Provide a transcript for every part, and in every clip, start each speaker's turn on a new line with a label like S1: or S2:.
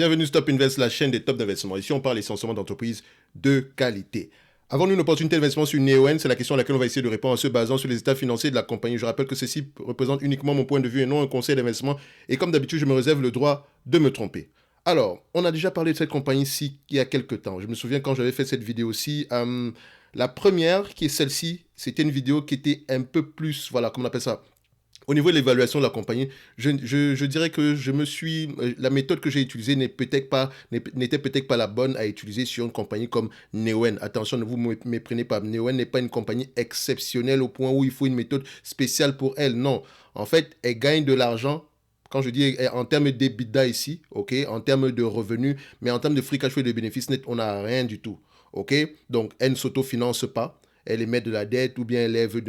S1: Bienvenue sur Top Invest, la chaîne des top d'investissement. Ici, on parle essentiellement d'entreprises de qualité. Avons-nous une opportunité d'investissement sur Neoen? C'est la question à laquelle on va essayer de répondre en se basant sur les états financiers de la compagnie. Je rappelle que ceci représente uniquement mon point de vue et non un conseil d'investissement. Et comme d'habitude, je me réserve le droit de me tromper. Alors, on a déjà parlé de cette compagnie-ci il y a quelques temps. Je me souviens quand j'avais fait cette vidéo-ci. La première, qui est celle-ci, c'était une vidéo qui était un peu plus, voilà, comment on appelle ça, au niveau de l'évaluation de la compagnie, je dirais que la méthode que j'ai utilisée n'était peut-être pas la bonne à utiliser sur une compagnie comme Neoen. Attention, ne vous méprenez pas. Neoen n'est pas une compagnie exceptionnelle au point où il faut une méthode spéciale pour elle. Non. En fait, elle gagne de l'argent. Quand je dis en termes d'EBITDA ici, ok, en termes de revenus, mais en termes de free cash flow et de bénéfices nets, on n'a rien du tout. Ok, donc elle ne s'autofinance pas. Elle émet de la dette ou bien elle lève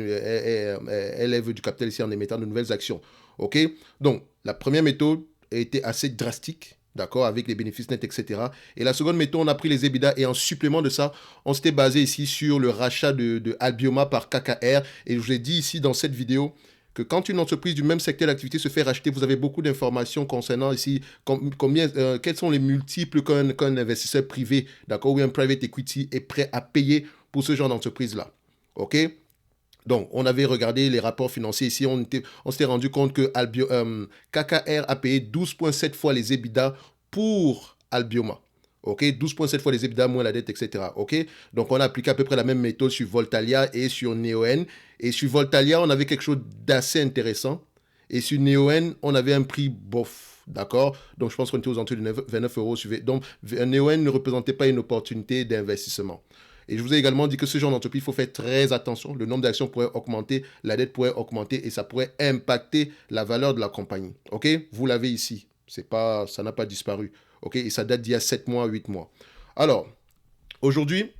S1: du capital ici en émettant de nouvelles actions. OK? Donc, la première méthode a été assez drastique, d'accord, avec les bénéfices nets, etc. Et la seconde méthode, on a pris les EBITDA et en supplément de ça, on s'était basé ici sur le rachat de Albioma par KKR. Et je vous ai dit ici dans cette vidéo que quand une entreprise du même secteur d'activité se fait racheter, vous avez beaucoup d'informations concernant ici quels sont les multiples qu'un investisseur privé, d'accord, ou un private equity est prêt à payer pour ce genre d'entreprise-là. OK? Donc, on avait regardé les rapports financiers ici, on s'était rendu compte que KKR a payé 12,7 fois les EBITDA pour Albioma. OK? 12,7 fois les EBITDA moins la dette, etc. OK? Donc, on a appliqué à peu près la même méthode sur Voltalia et sur Neoen. Et sur Voltalia, on avait quelque chose d'assez intéressant. Et sur Neoen, on avait un prix bof. D'accord? Donc, je pense qu'on était aux alentours de 29 euros. Donc, Neoen ne représentait pas une opportunité d'investissement. Et je vous ai également dit que ce genre d'entreprise, il faut faire très attention. Le nombre d'actions pourrait augmenter, la dette pourrait augmenter et ça pourrait impacter la valeur de la compagnie. OK? Vous l'avez ici. Ça n'a pas disparu. OK? Et ça date d'il y a 7 mois, 8 mois. Alors, aujourd'hui,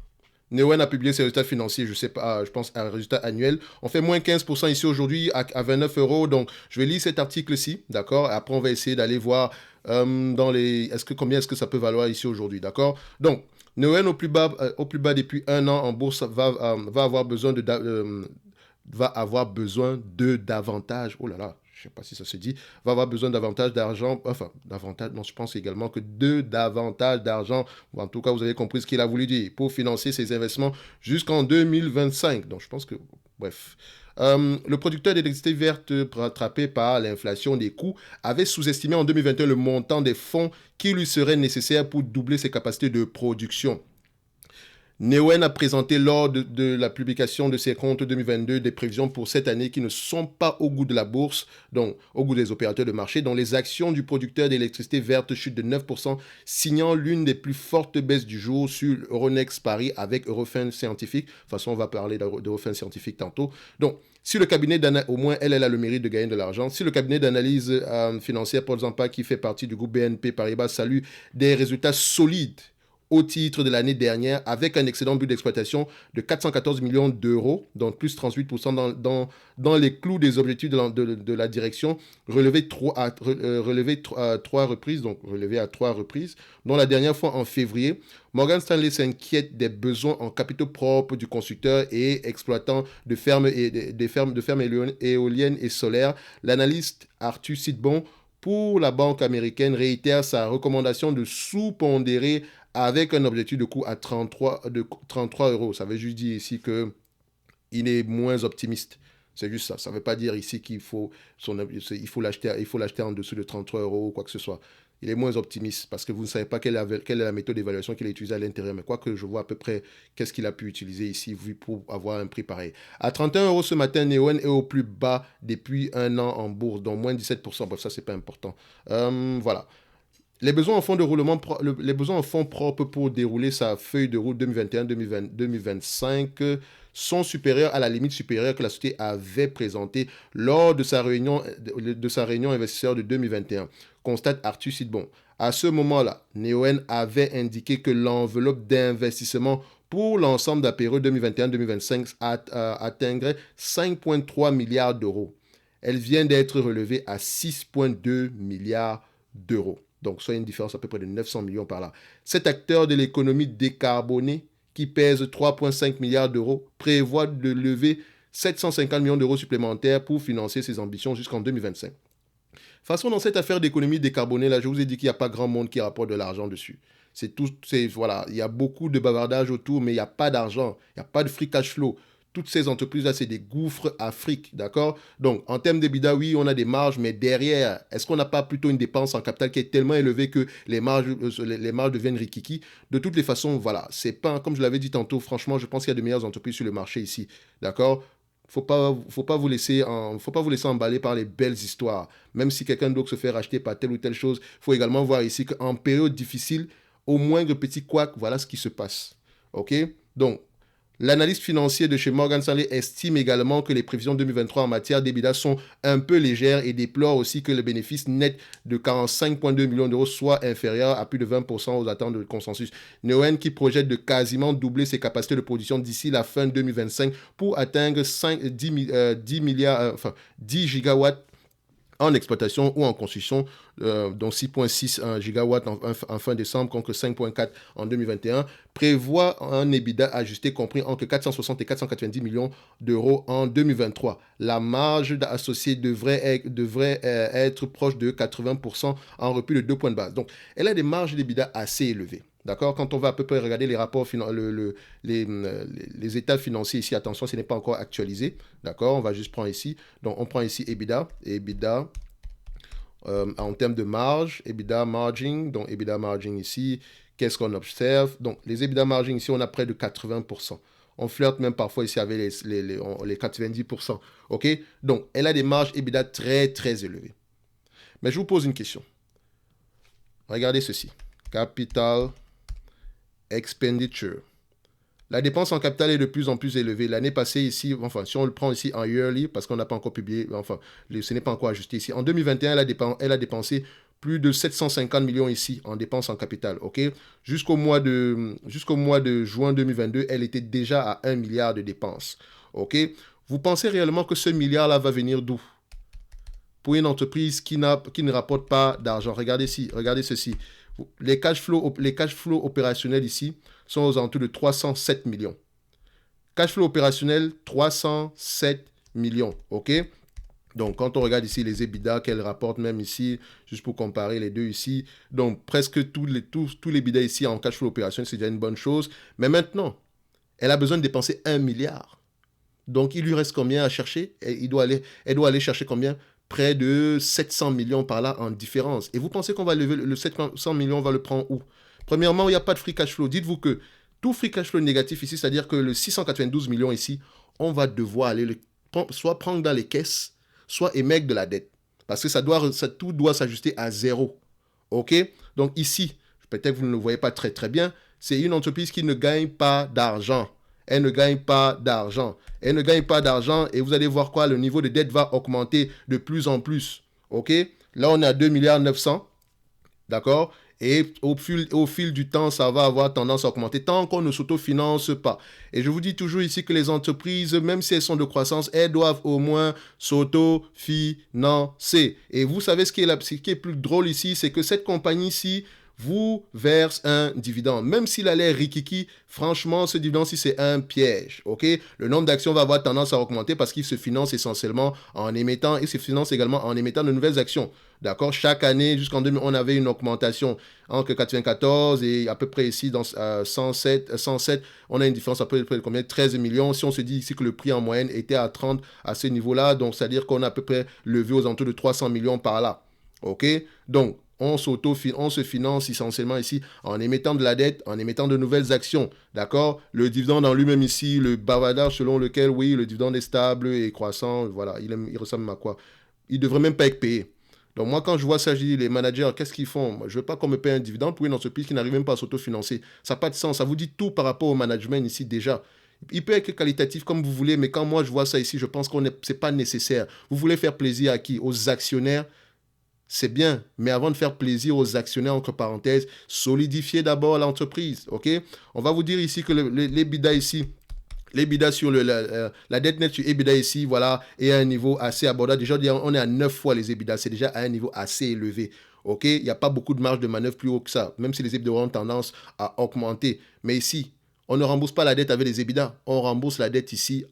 S1: Neoen a publié ses résultats financiers, je sais pas, je pense un résultat annuel. On fait moins 15% ici aujourd'hui à 29 euros. Donc, je vais lire cet article-ci, d'accord? Après, on va essayer d'aller voir combien est-ce que ça peut valoir ici aujourd'hui, d'accord? Donc, Neoen au plus bas depuis un an en bourse va avoir besoin de davantage. Oh là là, je ne sais pas si ça se dit. Va avoir besoin davantage d'argent. Enfin, davantage. Non, je pense également que de davantage d'argent. En tout cas, vous avez compris ce qu'il a voulu dire. Pour financer ses investissements jusqu'en 2025. Donc, je pense que. Bref. Le producteur d'électricité verte, rattrapé par l'inflation des coûts, avait sous-estimé en 2021 le montant des fonds qui lui seraient nécessaires pour doubler ses capacités de production. Neoen a présenté lors de la publication de ses comptes 2022 des prévisions pour cette année qui ne sont pas au goût de la bourse, donc au goût des opérateurs de marché, dont les actions du producteur d'électricité verte chutent de 9%, signant l'une des plus fortes baisses du jour sur Euronext Paris avec Eurofin Scientifique. De toute façon, on va parler d'Eurofin Scientifique tantôt. Donc, si le cabinet d'analyse, au moins elle a le mérite de gagner de l'argent. Si le cabinet d'analyse financière Paul Zampa, qui fait partie du groupe BNP Paribas, salue des résultats solides au titre de l'année dernière, avec un excédent but d'exploitation de 414 millions d'euros, donc plus 38% dans les clous des objectifs de la direction, relevé à trois reprises, dont la dernière fois en février. Morgan Stanley s'inquiète des besoins en capitaux propres du constructeur et exploitant de fermes éoliennes et solaires. L'analyste Arthur Sidbon pour la banque américaine réitère sa recommandation de sous-pondérer avec un objectif de coût à 33 euros. Ça veut juste dire ici qu'il est moins optimiste. C'est juste ça. Ça ne veut pas dire ici qu'il faut l'acheter en dessous de 33 euros ou quoi que ce soit. Il est moins optimiste parce que vous ne savez pas quelle est la méthode d'évaluation qu'il a utilisée à l'intérieur. Mais quoi que je vois à peu près qu'est-ce qu'il a pu utiliser ici pour avoir un prix pareil. À 31 euros ce matin, Neoen est au plus bas depuis un an en bourse, donc moins 17%. Bref, ça, c'est pas important. Voilà. Les besoins en fonds propres pour dérouler sa feuille de route 2021-2025 sont supérieurs à la limite supérieure que la société avait présentée lors de sa réunion investisseur de 2021, constate Arthur Sidbon. À ce moment-là, Neoen avait indiqué que l'enveloppe d'investissement pour l'ensemble de la période 2021-2025 atteindrait 5,3 milliards d'euros. Elle vient d'être relevée à 6,2 milliards d'euros. Donc, soit une différence à peu près de 900 millions par là. Cet acteur de l'économie décarbonée, qui pèse 3,5 milliards d'euros, prévoit de lever 750 millions d'euros supplémentaires pour financer ses ambitions jusqu'en 2025. De toute façon, dans cette affaire d'économie décarbonée, là, je vous ai dit qu'il n'y a pas grand monde qui rapporte de l'argent dessus. C'est tout, voilà, il y a beaucoup de bavardage autour, mais il n'y a pas d'argent, il n'y a pas de free cash flow. Toutes ces entreprises-là, c'est des gouffres à fric, d'accord? Donc, en termes d'EBITDA, oui, on a des marges, mais derrière, est-ce qu'on n'a pas plutôt une dépense en capital qui est tellement élevée que les marges deviennent rikiki? De toutes les façons, voilà, c'est pas, comme je l'avais dit tantôt, franchement, je pense qu'il y a de meilleures entreprises sur le marché ici, d'accord? Faut pas vous laisser emballer par les belles histoires. Même si quelqu'un d'autre se fait racheter par telle ou telle chose, il faut également voir ici qu'en période difficile, au moindre petit couac, voilà ce qui se passe. OK? Donc, l'analyste financier de chez Morgan Stanley estime également que les prévisions 2023 en matière d'EBITDA sont un peu légères et déplore aussi que le bénéfice net de 45,2 millions d'euros soit inférieur à plus de 20% aux attentes de consensus. Neoen qui projette de quasiment doubler ses capacités de production d'ici la fin 2025 pour atteindre 10 gigawatts en exploitation ou en construction, dont 6,6 gigawatts en fin décembre contre 5,4 en 2021, prévoit un EBITDA ajusté compris entre 460 et 490 millions d'euros en 2023. La marge associée devrait être proche de 80% en repli de 2 points de base. Donc, elle a des marges d'EBITDA assez élevées. D'accord? Quand on va à peu près regarder les rapports, les états financiers ici, attention, ce n'est pas encore actualisé. D'accord? On va juste prendre ici. Donc, on prend ici EBITDA. EBITDA en termes de marge, EBITDA margin. Donc, EBITDA margin ici, qu'est-ce qu'on observe? Donc, les EBITDA margin ici, on a près de 80%. On flirte même parfois ici avec les 90%. OK? Donc, elle a des marges EBITDA très, très élevées. Mais je vous pose une question. Regardez ceci. Capital expenditure. La dépense en capital est de plus en plus élevée. L'année passée ici, enfin, si on le prend ici en yearly, parce qu'on n'a pas encore publié, enfin, ce n'est pas encore ajusté ici. En 2021, elle a dépensé plus de 750 millions ici en dépenses en capital, ok? Jusqu'au mois de juin 2022, elle était déjà à 1 milliard de dépenses, ok? Vous pensez réellement que ce milliard-là va venir d'où? Pour une entreprise qui ne rapporte pas d'argent. Regardez ceci. Les cash flows opérationnels ici sont aux alentours de 307 millions. Cash flow opérationnel, 307 millions. OK? Donc, quand on regarde ici les EBITDA qu'elle rapporte même ici, juste pour comparer les deux ici, donc presque tous les EBITDA ici en cash flow opérationnel, c'est déjà une bonne chose. Mais maintenant, elle a besoin de dépenser 1 milliard. Donc, il lui reste combien à chercher? Elle doit aller chercher combien? Près de 700 millions par là en différence. Et vous pensez qu'on va lever le 700 millions, on va le prendre où? Premièrement, il n'y a pas de free cash flow. Dites-vous que tout free cash flow négatif ici, c'est-à-dire que le 692 millions ici, on va devoir aller soit prendre dans les caisses, soit émettre de la dette. Parce que tout doit s'ajuster à zéro. OK? Donc ici, peut-être que vous ne le voyez pas très très bien, c'est une entreprise qui ne gagne pas d'argent. Elle ne gagne pas d'argent. Elle ne gagne pas d'argent et vous allez voir quoi? Le niveau de dette va augmenter de plus en plus. OK? Là, on est à 2 milliards 900. D'accord? Et au fil du temps, ça va avoir tendance à augmenter tant qu'on ne s'autofinance pas. Et je vous dis toujours ici que les entreprises, même si elles sont de croissance, elles doivent au moins s'autofinancer. Et vous savez ce qui est plus drôle ici, c'est que cette compagnie-ci vous verse un dividende. Même s'il a l'air rikiki, franchement, ce dividende-ci, c'est un piège. OK? Le nombre d'actions va avoir tendance à augmenter parce qu'il se finance essentiellement en émettant, et se finance également en émettant de nouvelles actions. D'accord? Chaque année, jusqu'en 2000, on avait une augmentation entre 94 et à peu près ici, dans 107, on a une différence à peu près de combien? 13 millions. Si on se dit ici que le prix en moyenne était à 30 à ce niveau-là, donc c'est-à-dire qu'on a à peu près levé aux alentours de 300 millions par là. OK? Donc, on se finance essentiellement ici en émettant de la dette, en émettant de nouvelles actions. D'accord? Le dividende en lui-même ici, le bavardage selon lequel, oui, le dividende est stable et croissant, voilà, il ressemble à quoi? Il ne devrait même pas être payé. Donc moi, quand je vois ça, je dis, les managers, qu'est-ce qu'ils font? Je ne veux pas qu'on me paye un dividende pour une entreprise qui n'arrive même pas à s'autofinancer. Ça n'a pas de sens. Ça vous dit tout par rapport au management ici déjà. Il peut être qualitatif comme vous voulez, mais quand moi je vois ça ici, je pense que ce n'est pas nécessaire. Vous voulez faire plaisir à qui? Aux actionnaires? C'est bien, mais avant de faire plaisir aux actionnaires, entre parenthèses, solidifiez d'abord l'entreprise, ok? On va vous dire ici que l'EBITDA ici, l'EBITDA sur la dette nette sur EBITDA ici, voilà, est à un niveau assez abordable. Déjà, on est à 9 fois les EBITDA, c'est déjà à un niveau assez élevé, ok? Il n'y a pas beaucoup de marge de manœuvre plus haut que ça, même si les EBITDA ont tendance à augmenter. Mais ici, on ne rembourse pas la dette avec les EBITDA, on rembourse la dette ici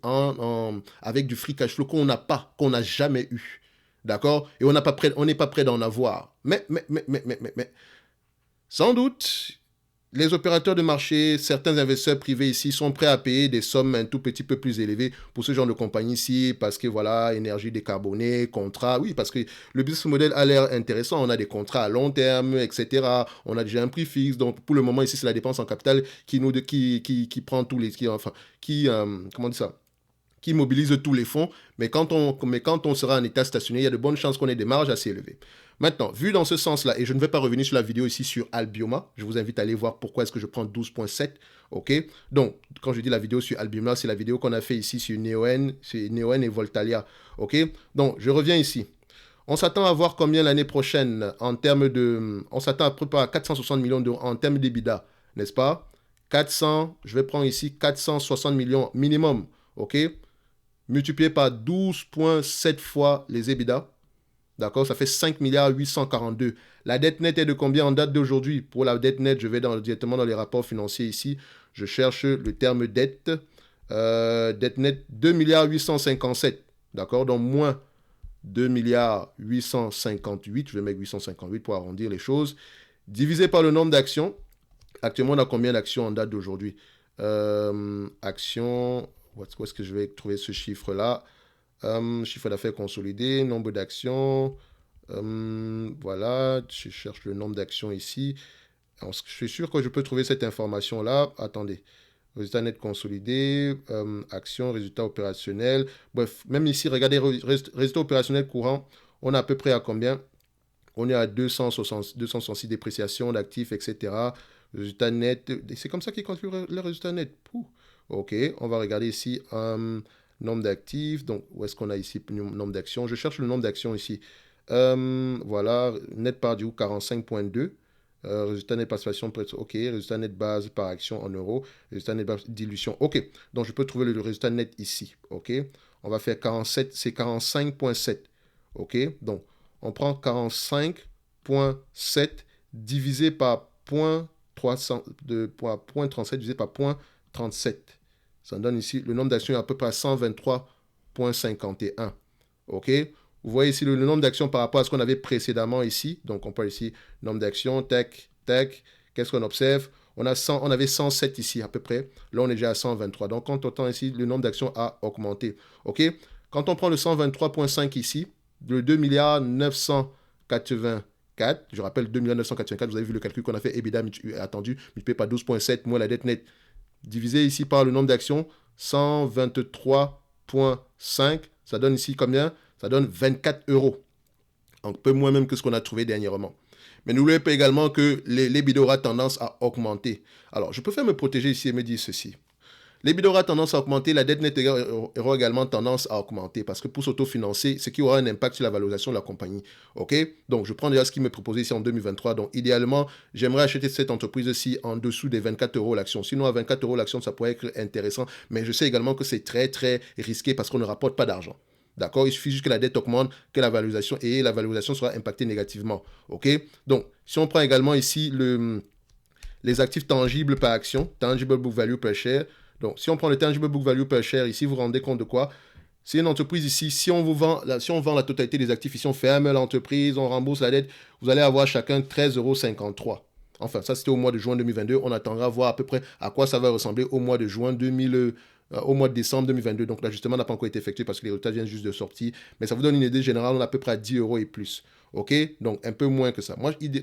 S1: avec du free cash flow qu'on n'a pas, qu'on n'a jamais eu. D'accord? Et on n'est pas prêt d'en avoir. Mais, sans doute, les opérateurs de marché, certains investisseurs privés ici sont prêts à payer des sommes un tout petit peu plus élevées pour ce genre de compagnie ici, parce que voilà, énergie décarbonée, contrat, oui, parce que le business model a l'air intéressant, on a des contrats à long terme, etc. On a déjà un prix fixe, donc pour le moment ici, c'est la dépense en capital qui prend tous les, comment on dit ça? Qui mobilise tous les fonds, mais quand on sera en état stationnaire, il y a de bonnes chances qu'on ait des marges assez élevées. Maintenant, vu dans ce sens-là, et je ne vais pas revenir sur la vidéo ici sur Albioma, je vous invite à aller voir pourquoi est-ce que je prends 12.7, ok? Donc, quand je dis la vidéo sur Albioma, c'est la vidéo qu'on a fait ici sur Neoen et Voltalia, ok? Donc, je reviens ici. On s'attend à voir combien l'année prochaine en termes de... On s'attend à peu près à 460 millions d'euros en termes d'EBITDA, n'est-ce pas? 400, je vais prendre ici 460 millions minimum, ok? Multiplié par 12,7 fois les EBITDA. D'accord, ça fait 5 milliards 842. La dette nette est de combien en date d'aujourd'hui? Pour la dette nette, je vais directement dans les rapports financiers ici. Je cherche le terme dette. Dette nette 2 milliards 857. D'accord, donc moins 2 milliards 858. Je vais mettre 858 pour arrondir les choses. Divisé par le nombre d'actions. Actuellement, on a combien d'actions en date d'aujourd'hui? Actions... Où est-ce que je vais trouver ce chiffre-là? Chiffre d'affaires consolidé, nombre d'actions. Voilà, je cherche le nombre d'actions ici. Alors, je suis sûr que je peux trouver cette information-là. Attendez. Résultat net consolidé, actions, résultat opérationnel. Bref, même ici, regardez, résultat opérationnel courant, on est à peu près à combien? On est à 266 dépréciations d'actifs, etc. Résultat net, c'est comme ça qu'ils calculent le résultat net. Pouh. Ok, on va regarder ici nombre d'actifs. Donc, où est-ce qu'on a ici nombre d'actions? Je cherche le nombre d'actions ici. Voilà, net par du 45,2. Résultat net participation, ok. Résultat net base par action en euros. Résultat net base dilution, ok. Donc, je peux trouver le résultat net ici, ok. On va faire 47, c'est 45,7, ok. Donc, on prend 45,7 divisé par 0,37 divisé par 0,37. Ça donne ici le nombre d'actions est à peu près à 123,51. OK? Vous voyez ici le nombre d'actions par rapport à ce qu'on avait précédemment ici. Donc, on parle ici nombre d'actions, tac, tac. Qu'est-ce qu'on observe? On avait 107 ici à peu près. Là, on est déjà à 123. Donc, quand on entend ici, le nombre d'actions a augmenté. OK? Quand on prend le 123,5 ici, le 2 milliards 984, je rappelle 2 milliards 984, vous avez vu le calcul qu'on a fait, EBITDA attendu, multiplié par 12,7, moins la dette nette, divisé ici par le nombre d'actions, 123,5, ça donne ici combien? Ça donne 24 euros. Un peu moins même que ce qu'on a trouvé dernièrement. Mais n'oubliez pas également que l'EBITDA aura tendance à augmenter. Alors, je préfère me protéger ici et me dire ceci. L'EBITDA aura tendance à augmenter, la dette nette aura également tendance à augmenter parce que pour s'autofinancer, ce qui aura un impact sur la valorisation de la compagnie. OK? Donc, je prends déjà ce qui m'est proposé ici en 2023. Donc, idéalement, j'aimerais acheter cette entreprise-ci en dessous des 24 euros l'action. Sinon, à 24 euros l'action, ça pourrait être intéressant. Mais je sais également que c'est très, très risqué parce qu'on ne rapporte pas d'argent. D'accord? Il suffit juste que la dette augmente, que la valorisation sera impactée négativement. OK? Donc, si on prend également ici les actifs tangibles par action, tangible book value per share. Donc, si on prend le tangible book value per share ici, vous vous rendez compte de quoi? C'est une entreprise ici, si on vend la totalité des actifs ici, on ferme l'entreprise, on rembourse la dette, vous allez avoir chacun 13,53 €. Enfin, ça c'était au mois de juin 2022. On attendra voir à peu près à quoi ça va ressembler au mois de juin au mois de décembre 2022. Donc l'ajustement n'a pas encore été effectué parce que les résultats viennent juste de sortir. Mais ça vous donne une idée générale, on est à peu près à 10 € et plus. OK? Donc un peu moins que ça.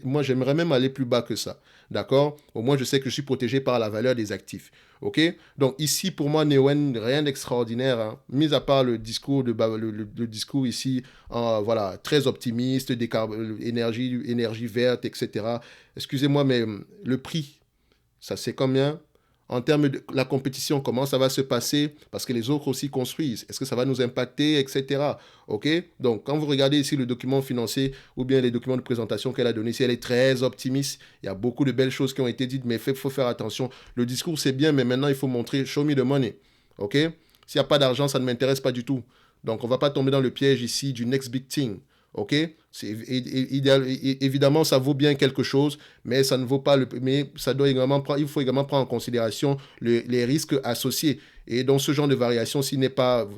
S1: Moi j'aimerais même aller plus bas que ça. D'accord? Au moins, je sais que je suis protégé par la valeur des actifs. OK? Donc ici, pour moi, Neoen, rien d'extraordinaire. Hein. Mis à part le discours, le discours ici, voilà, très optimiste, énergie verte, etc. Excusez-moi, mais le prix, ça c'est combien? En termes de la compétition, comment ça va se passer? Parce que les autres aussi construisent. Est-ce que ça va nous impacter, etc. OK? Donc, quand vous regardez ici le document financier ou bien les documents de présentation qu'elle a donné ici, elle est très optimiste. Il y a beaucoup de belles choses qui ont été dites, mais il faut faire attention. Le discours, c'est bien, mais maintenant, il faut montrer show me the money. OK? S'il n'y a pas d'argent, ça ne m'intéresse pas du tout. Donc, on ne va pas tomber dans le piège ici du next big thing. OK? Évidemment, ça vaut bien quelque chose, mais ça ne vaut pas mais ça doit également il faut également prendre en considération les risques associés. Et donc, ce genre de variation, ce n'est pas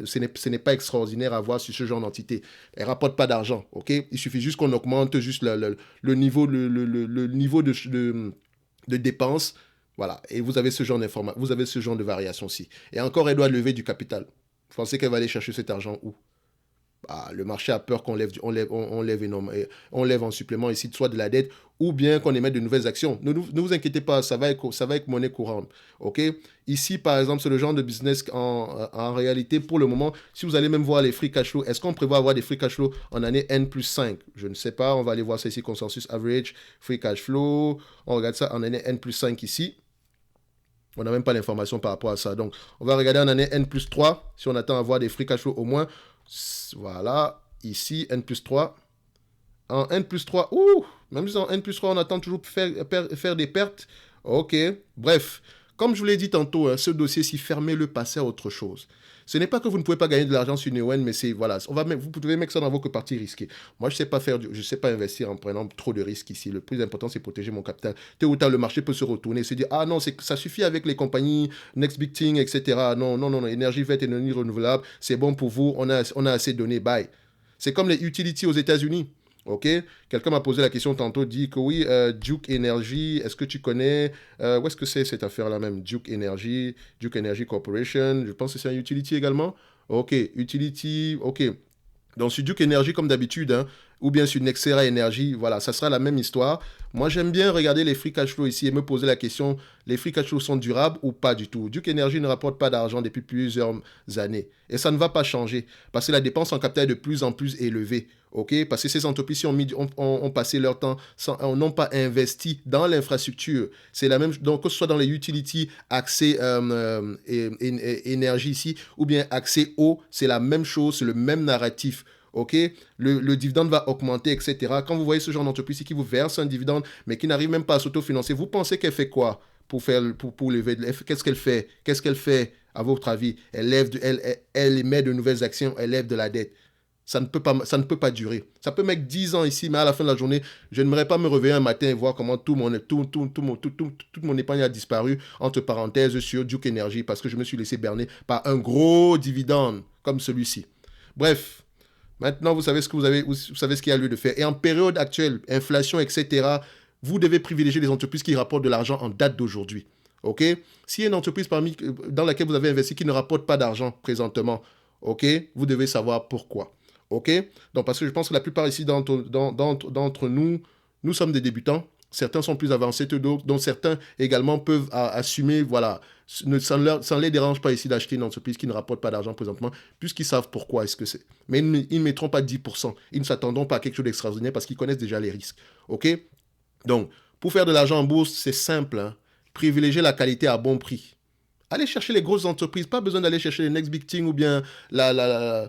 S1: extraordinaire à voir sur ce genre d'entité. Elle ne rapporte pas d'argent, OK? Il suffit juste qu'on augmente juste le niveau, le niveau de dépenses. Voilà. Et vous avez ce genre vous avez ce genre de variation aussi. Et encore, elle doit lever du capital. Vous pensez qu'elle va aller chercher cet argent où? Bah, le marché a peur qu'on lève, on lève en supplément ici, soit de la dette, ou bien qu'on émette de nouvelles actions. Ne vous inquiétez pas, ça va être monnaie courante. OK? Ici, par exemple, c'est le genre de business en réalité, pour le moment, si vous allez même voir les free cash flow, est-ce qu'on prévoit avoir des free cash flow en année N plus 5? Je ne sais pas, on va aller voir ça ici, consensus average, free cash flow. On regarde ça en année N plus 5 ici. On n'a même pas l'information par rapport à ça. Donc, on va regarder en année N plus 3, si on attend à avoir des free cash flow au moins. Voilà, ici, N plus 3. En N plus 3, même si en N plus 3, on attend toujours faire des pertes. Ok, bref, comme je vous l'ai dit tantôt, ce dossier-ci, fermez-le, passez à autre chose. Ce n'est pas que vous ne pouvez pas gagner de l'argent sur Neoen, mais c'est, voilà, vous pouvez mettre ça dans vos parties risquées. Moi, je ne sais pas investir en prenant trop de risques ici. Le plus important, c'est protéger mon capital. Tôt ou tard, le marché peut se retourner et se dire, ah non, ça suffit avec les compagnies, Next Big Thing, etc. Non, énergie verte, énergie renouvelable, c'est bon pour vous, on a assez donné, bye. C'est comme les utilities aux États-Unis. Ok, quelqu'un m'a posé la question tantôt, dit que oui, Duke Energy, est-ce que tu connais, où est-ce que c'est cette affaire-là même, Duke Energy Corporation, je pense que c'est un utility également. Ok, utility, ok. Donc sur Duke Energy comme d'habitude, hein, ou bien sur Nexera Energy, voilà, ça sera la même histoire. Moi, j'aime bien regarder les free cash flow ici et me poser la question, les free cash flow sont durables ou pas du tout? Duke Energy ne rapporte pas d'argent depuis plusieurs années. Et ça ne va pas changer parce que la dépense en capital est de plus en plus élevée. Okay? Parce que ces entreprises ont passé leur temps, n'ont pas investi dans l'infrastructure. C'est la même, donc que ce soit dans les utilities, accès énergie ici, ou bien accès eau, c'est la même chose, c'est le même narratif. Ok, le dividende va augmenter, etc. Quand vous voyez ce genre d'entreprise qui vous verse un dividende, mais qui n'arrive même pas à s'autofinancer, vous pensez qu'elle fait quoi pour lever qu'est-ce qu'elle fait? Qu'est-ce qu'elle fait, à votre avis? Elle émet de nouvelles actions, elle lève de la dette. Ça ne peut pas durer. Ça peut mettre 10 ans ici, mais à la fin de la journée, je n'aimerais pas me réveiller un matin et voir comment toute mon épargne a disparu, entre parenthèses, sur Duke Energy, parce que je me suis laissé berner par un gros dividende comme celui-ci. Bref, maintenant, vous savez vous savez ce qu'il y a lieu de faire. Et en période actuelle, inflation, etc., vous devez privilégier les entreprises qui rapportent de l'argent en date d'aujourd'hui. OK? S'il y a une entreprise dans laquelle vous avez investi qui ne rapporte pas d'argent présentement, OK, vous devez savoir pourquoi. OK? Donc, parce que je pense que la plupart ici d'entre nous, nous sommes des débutants. Certains sont plus avancés que d'autres, dont certains également peuvent assumer, voilà, ça ne les dérange pas ici d'acheter une entreprise qui ne rapporte pas d'argent présentement, puisqu'ils savent pourquoi est-ce que c'est. Mais ils ne mettront pas 10%. Ils ne s'attendront pas à quelque chose d'extraordinaire parce qu'ils connaissent déjà les risques. OK? Donc, pour faire de l'argent en bourse, c'est simple. Hein? Privilégier la qualité à bon prix. Allez chercher les grosses entreprises, pas besoin d'aller chercher les next big thing ou bien le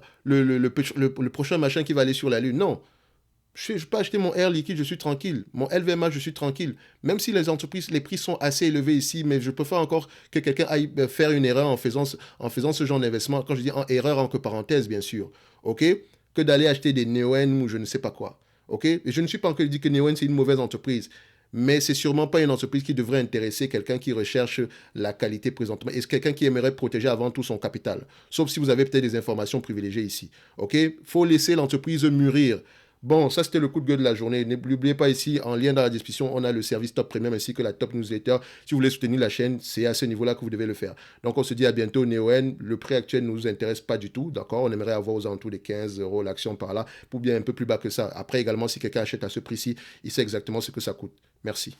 S1: prochain machin qui va aller sur la lune. Non, je peux acheter mon Air Liquide, je suis tranquille. Mon LVMH, je suis tranquille. Même si les entreprises, les prix sont assez élevés ici, mais je préfère encore que quelqu'un aille faire une erreur en faisant ce genre d'investissement. Quand je dis en erreur, entre parenthèses, bien sûr. OK? Que d'aller acheter des Neoen ou je ne sais pas quoi. OK? Et je ne suis pas encore dit que Neoen, c'est une mauvaise entreprise. Mais c'est sûrement pas une entreprise qui devrait intéresser quelqu'un qui recherche la qualité présentement. Et c'est quelqu'un qui aimerait protéger avant tout son capital. Sauf si vous avez peut-être des informations privilégiées ici. OK? Faut laisser l'entreprise mûrir. Bon, ça c'était le coup de gueule de la journée. N'oubliez pas ici, en lien dans la description, on a le service Top Premium ainsi que la Top Newsletter. Si vous voulez soutenir la chaîne, c'est à ce niveau-là que vous devez le faire. Donc on se dit à bientôt, Neoen. Le prix actuel ne nous intéresse pas du tout, d'accord? On aimerait avoir aux alentours des 15 euros l'action par là, pour bien un peu plus bas que ça. Après également, si quelqu'un achète à ce prix-ci, il sait exactement ce que ça coûte. Merci.